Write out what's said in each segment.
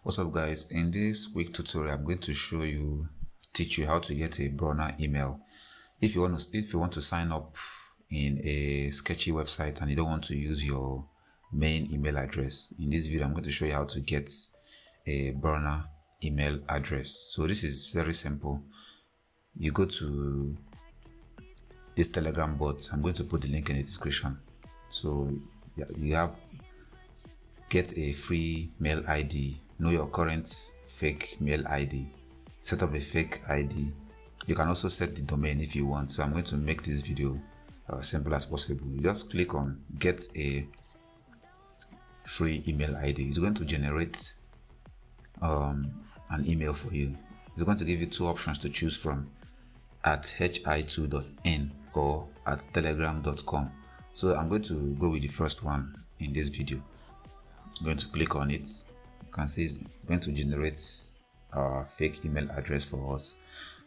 What's up guys, in this quick tutorial I'm going to teach you how to get a burner email. If you want to sign up in a sketchy website and you don't want to use your main email address, in this video I'm going to show you how to get a burner email address. So this is very simple. You go to this Telegram bot. I'm going to put the link in the description. So you have get a free mail ID, know your current fake mail ID, set up a fake ID. You can also set the domain if you want. So I'm going to make this video simple as possible. You just click on get a free email ID. It's going to generate an email for you. It's going to give you two options to choose from, at hi2.in or at telegram.com. So I'm going to go with the first one in this video. I'm going to click on it. You can see it's going to generate a fake email address for us.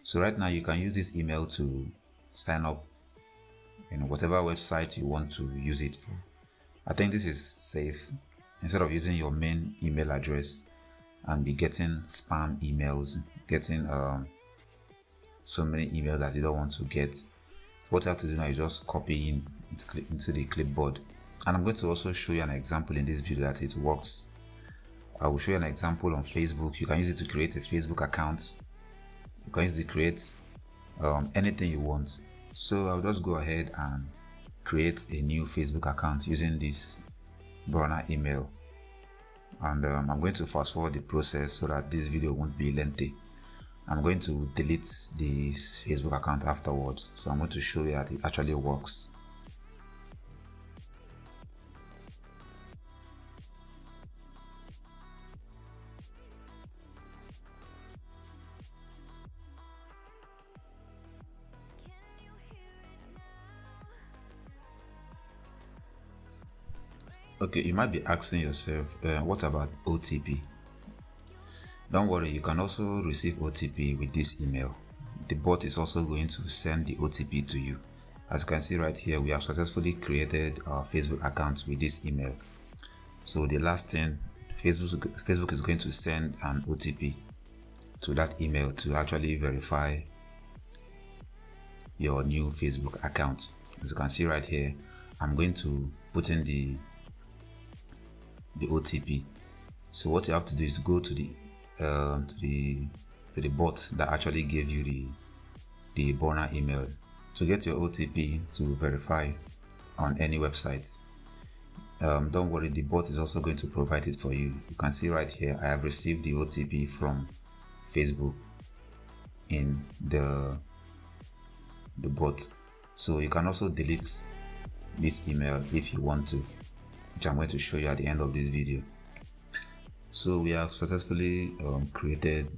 So right now you can use this email to sign up in whatever website you want to use it for. I think this is safe. Instead of using your main email address and be getting spam emails, getting so many emails that you don't want to get, what you have to do now is just copy into the clipboard. And I'm going to also show you an example in this video that it works. I will show you an example on Facebook. You can use it to create a Facebook account. You can use it to create anything you want. So I'll just go ahead and create a new Facebook account using this burner email. And I'm going to fast forward the process so that this video won't be lengthy. I'm going to delete this Facebook account afterwards. So I'm going to show you that it actually works. Okay, you might be asking yourself, what about OTP? Don't worry, you can also receive OTP with this email. The bot is also going to send the OTP to you. As you can see right here, we have successfully created our Facebook account with this email. So the last thing, Facebook is going to send an OTP to that email to actually verify your new Facebook account. As you can see right here, I'm going to put in the OTP. So what you have to do is go to the bot that actually gave you the burner email to get your OTP to verify on any website. Don't worry, the bot is also going to provide it for you. You can see right here, I have received the OTP from Facebook in the bot. So you can also delete this email if you want to, which I'm going to show you at the end of this video. So we have successfully created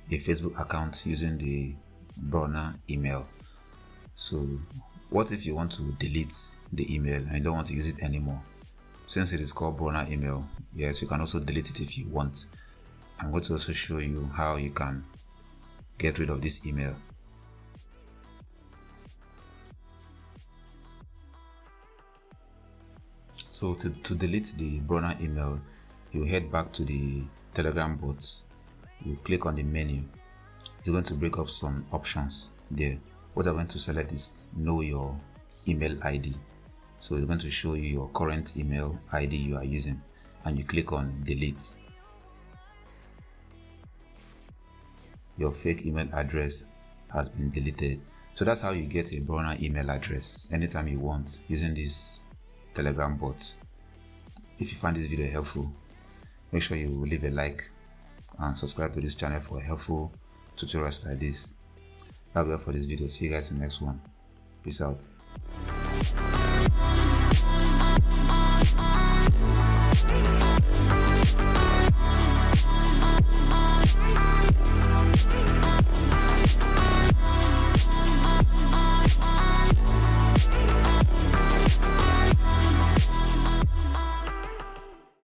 a Facebook account using the burner email. So what if you want to delete the email and you don't want to use it anymore? Since it is called burner email, yes, you can also delete it if you want. I'm going to also show you how you can get rid of this email. So to delete the burner email, you head back to the Telegram bot. You click on the menu. It's going to break up some options there. What I'm going to select is know your email ID. So it's going to show you your current email ID you are using, and you click on delete. Your fake email address has been deleted. So that's how you get a burner email address anytime you want using this Telegram bot. If you find this video helpful, make sure you leave a like and subscribe to this channel for helpful tutorials like this. That'll be all for this video. See you guys in the next one. Peace out.